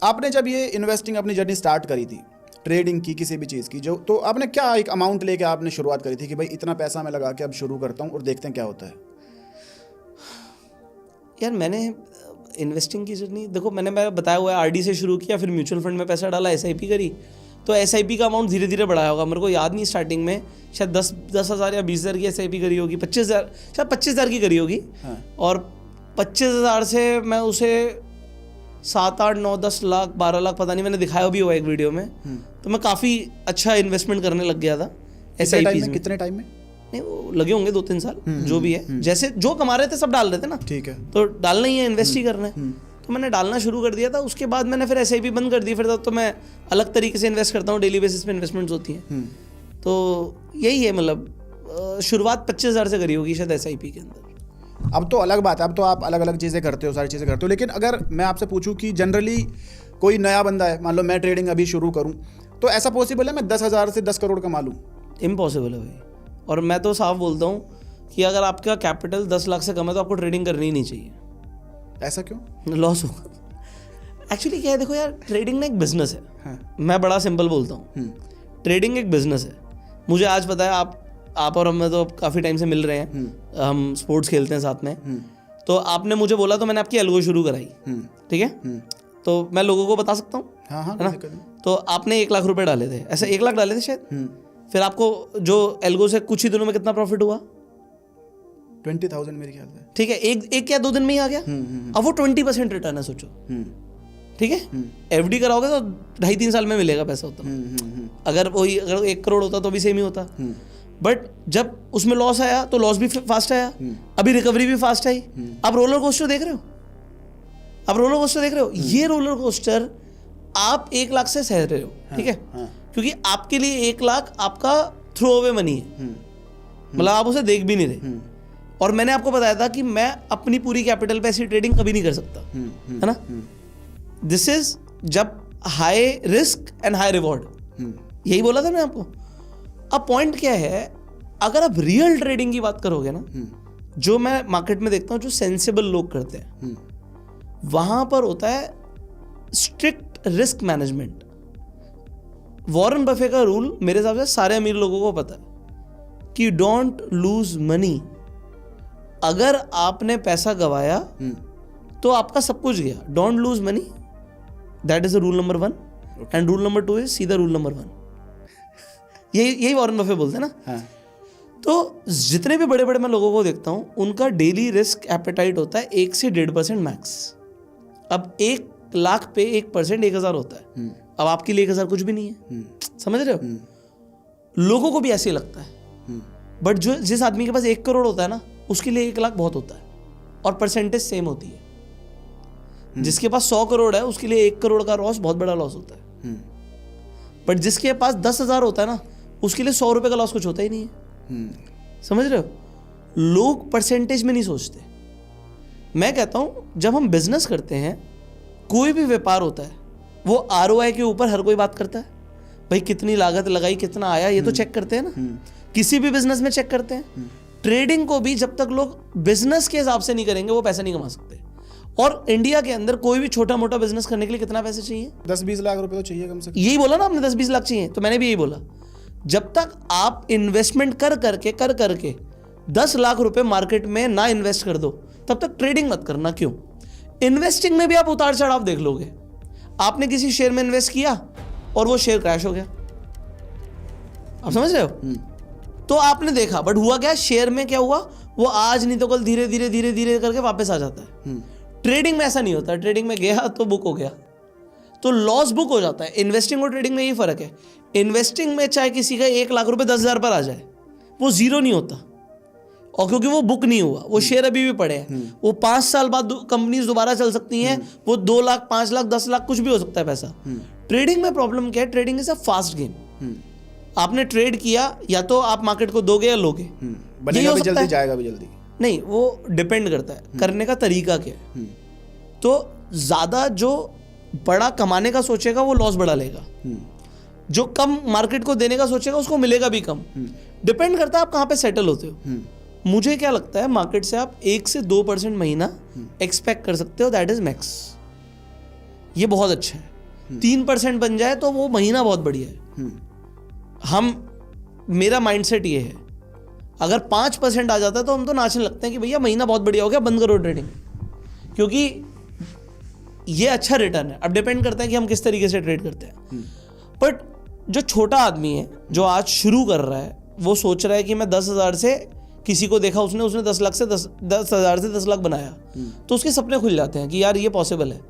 आपने जब ये इन्वेस्टिंग अपनी जर्नी स्टार्ट करी थी, ट्रेडिंग की किसी भी चीज़ की, जो तो आपने क्या एक अमाउंट लेके आपने शुरुआत करी थी कि भाई इतना पैसा मैं लगा के अब शुरू करता हूँ और देखते हैं क्या होता है? यार मैंने इन्वेस्टिंग की जर्नी देखो, मैं बताया हुआ है, आरडी से शुरू किया, फिर म्यूचुअल फंड में पैसा डाला, एसआईपी करी, तो एसआईपी का अमाउंट धीरे धीरे बढ़ाया होगा। मेरे को याद नहीं, स्टार्टिंग में शायद 10,000 या 20,000 की एसआईपी करी होगी, 25,000 शायद 25,000 की करी होगी। हाँ। और 25,000 से मैं उसे 7, 8, 9, 10 लाख 12 लाख पता नहीं, मैंने दिखाया भी हुआ एक वीडियो में। तो मैं काफ़ी अच्छा इन्वेस्टमेंट करने लग गया था एसआईपी में। कितने टाइम में? नहीं, वो लगे होंगे 2-3 साल, जो भी है, जैसे जो कमा रहे थे सब डाल रहे थे ना। ठीक है। तो डालना ही है, इन्वेस्ट ही करना है। तो मैंने डालना शुरू कर दिया था। उसके बाद मैंने फिर एसआईपी बंद कर दी। फिर तो मैं अलग तरीके से इन्वेस्ट करता हूँ, डेली बेसिस पे इन्वेस्टमेंट्स होती हैं। तो यही है, मतलब शुरुआत 25,000 से करी होगी शायद एसआईपी के अंदर। अब तो अलग बात है, अब तो आप अलग अलग चीज़ें करते हो, सारी चीज़ें करते हो। लेकिन अगर मैं आपसे पूछूं कि जनरली कोई नया बंदा है, मान लो मैं ट्रेडिंग अभी शुरू करूं, तो ऐसा पॉसिबल है मैं 10,000 से 10 करोड़ कमा लूं? इम्पॉसिबल है भाई। और मैं तो साफ बोलता हूँ कि अगर आपका कैपिटल 10 लाख से कम है तो आपको ट्रेडिंग करनी ही नहीं चाहिए। ऐसा क्यों? लॉस होगा। एक्चुअली क्या है, देखो यार, ट्रेडिंग ना एक बिजनेस है। हाँ। मैं बड़ा सिंपल बोलता हूँ, ट्रेडिंग एक बिजनेस है। मुझे आज पता है, आप और मैं तो काफ़ी टाइम से मिल रहे हैं, हम स्पोर्ट्स खेलते हैं साथ में। तो आपने मुझे बोला तो मैंने आपकी एल्गो शुरू कराई, ठीक है? तो मैं लोगों को बता सकता हूँ, हाँ हाँ, है ना? तो आपने 1 लाख रुपए डाले थे, ऐसे 1 लाख डाले थे शायद। फिर आपको जो एल्गो से कुछ ही दिनों में कितना प्रॉफिट हुआ? 20,000 मेरे ख्याल से। ठीक है, एक या 2 दिन में ही आ गया। अब वो 20% रिटर्न है, सोचो। ठीक है, एफडी कराओगे तो 2.5-3 साल में मिलेगा पैसा उतना। अगर 1 करोड़ होता तो भी सेम ही होता। बट जब उसमें लॉस आया तो लॉस भी फास्ट आया, अभी रिकवरी भी फास्ट आई। आप रोलर कोस्टर देख रहे हो, ये रोलर कोस्टर आप 1 लाख से सह रहे हो, ठीक है? क्योंकि आपके लिए 1 लाख आपका थ्रो अवे मनी है, मतलब आप उसे देख भी नहीं रहे। और मैंने आपको बताया था कि मैं अपनी पूरी कैपिटल पे ऐसी ट्रेडिंग कभी नहीं कर सकता, है ना? दिस इज जब high risk and high reward, यही बोला था मैं आपको। अब पॉइंट क्या है, अगर आप रियल ट्रेडिंग की बात करोगे ना, जो मैं मार्केट में देखता हूँ, जो सेंसिबल लोग करते हैं, वहां पर होता है strict risk management. Warren Buffett का रूल मेरे हिसाब से सारे अमीर लोगों को पता है कि डोंट लूज मनी। अगर आपने पैसा गवाया तो आपका सब कुछ गया। Don't lose money, that is the rule number 1। And rule number 2 is सीधा रूल नंबर 1। यही वॉरेन बफे बोलते हैं ना। हाँ। तो जितने भी बड़े बड़े मैं लोगों को देखता हूं, उनका डेली रिस्क एपेटाइट होता है 1 से 1.5% मैक्स। अब 1 लाख पे 1% 1,000 होता है। अब आपके लिए 1,000 कुछ भी नहीं है, समझ रहे हो? लोगों को भी ऐसे लगता है, बट जिस आदमी के पास 1 करोड़ होता है ना, उसके लिए 1 लाख बहुत होता है, और परसेंटेज सेम होती है। जिसके पास 100 करोड़ है, उसके लिए 1 करोड़ का लॉस बहुत बड़ा लॉस होता है। बट जिसके पास 10,000 होता है ना, उसके लिए 100 रुपए का लॉस कुछ होता ही नहीं है। समझ रहे हो? लोग परसेंटेज में नहीं सोचते। मैं कहता हूं, जब हम बिजनेस करते हैं, कोई भी व्यापार होता है, वो आरओआई के ऊपर हर कोई बात करता है। भाई कितनी लागत लगाई, कितना आया, ये तो चेक करते हैं ना। किसी भी बिजनेस में चेक करते हैं। ट्रेडिंग को भी जब तक लोग बिजनेस के हिसाब से नहीं करेंगे, वो पैसा नहीं कमा सकते। और इंडिया के अंदर कोई भी छोटा मोटा बिजनेस करने के लिए कितना पैसे चाहिए? 10-20 लाख रुपए तो चाहिए कम से कम। यही बोला ना आपने, 10-20 लाख चाहिए। तो मैंने भी यही बोला, जब तक आप इन्वेस्टमेंट कर करके 10 लाख रुपए मार्केट में ना इन्वेस्ट कर दो, तब तक ट्रेडिंग मत करना। क्यों? इन्वेस्टिंग में भी आप उतार चढ़ाव देख लोगे। आपने किसी शेयर में इन्वेस्ट किया और वो शेयर क्रैश हो गया, आप समझ रहे हो? तो आपने देखा, बट हुआ क्या? शेयर में क्या हुआ? वो आज नहीं तो कल धीरे धीरे करके वापस आ जाता है। ट्रेडिंग में ऐसा नहीं होता। ट्रेडिंग में गया तो बुक हो गया, तो लॉस बुक हो जाता है। इन्वेस्टिंग और ट्रेडिंग में यही फर्क है। इन्वेस्टिंग में चाहे किसी का 1 लाख रुपए 10,000 पर आ जाए, वो जीरो नहीं होता, और क्योंकि वो बुक नहीं हुआ, वो शेयर अभी भी पड़े हैं। वो 5 साल बाद कंपनीज दोबारा चल सकती हैं। वो 2 लाख, 5 लाख, 10 लाख कुछ भी हो सकता है पैसा। ट्रेडिंग में प्रॉब्लम क्या है? Trading is a fast game. आपने ट्रेड किया, या तो आप मार्केट को दोगे या लोगे। बनेगा भी जल्दी, जाएगा भी जल्दी। नहीं, वो डिपेंड करता है करने का तरीका क्या है। तो ज्यादा जो बड़ा कमाने का सोचेगा, वो लॉस बड़ा लेगा। जो कम मार्केट को देने का सोचेगा, उसको मिलेगा भी कम। डिपेंड करता है आप कहाँ पे सेटल होते हो। मुझे क्या लगता है, मार्केट से आप 1 से 2% महीना एक्सपेक्ट कर सकते हो, दैट इज मैक्स। ये बहुत अच्छा है। 3% बन जाए तो वो महीना बहुत बढ़िया है। मेरा माइंडसेट ये है, अगर 5% आ जाता है तो हम तो नाचने लगते हैं कि भैया महीना बहुत बढ़िया हो गया, बंद करो ट्रेडिंग, क्योंकि ये अच्छा रिटर्न है। अब डिपेंड करता है कि हम किस तरीके से ट्रेड करते हैं। बट जो छोटा आदमी है जो आज शुरू कर रहा है, वो सोच रहा है कि मैं 10,000 से, किसी को देखा उसने 10 लाख से 10,000 से 10 लाख बनाया, तो उसके सपने खुल जाते हैं कि यार ये पॉसिबल है।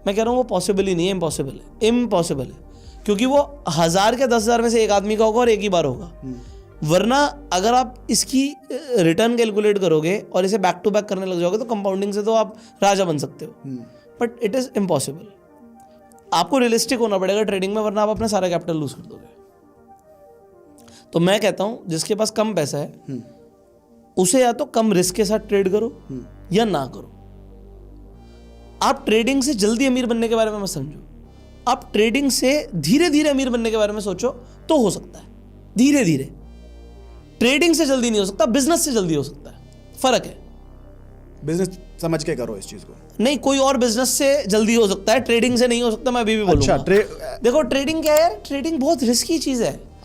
मैं कह रहा हूँ वो पॉसिबल ही नहीं है, इम्पॉसिबल है, क्योंकि वो 1000 के 10,000 में से एक आदमी का होगा और एक ही बार होगा। वरना अगर आप इसकी रिटर्न कैलकुलेट करोगे और इसे बैक टू बैक करने लग जाओगे तो कंपाउंडिंग से तो आप राजा बन सकते हो, बट इट इज़ इम्पॉसिबल। आपको रियलिस्टिक होना पड़ेगा ट्रेडिंग में, वरना आप अपना सारा कैपिटल लूज कर दोगे। तो मैं कहता हूँ जिसके पास कम पैसा है उसे या तो कम रिस्क के साथ ट्रेड करो या ना करो। आप ट्रेडिंग से जल्दी अमीर बनने के बारे में मत समझो, आप ट्रेडिंग से धीरे धीरे अमीर बनने के बारे में सोचो तो हो सकता है। धीरे धीरे, ट्रेडिंग से जल्दी नहीं हो सकता, बिजनेस से जल्दी हो सकता है, फर्क है। बिजनेस समझ के करो इस चीज को। नहीं, कोई और बिजनेस से जल्दी हो सकता है, ट्रेडिंग से नहीं हो सकता, मैं अभी भी बोलूंगा। अच्छा, देखो ट्रेडिंग क्या है यार, ट्रेडिंग बहुत रिस्की चीज है।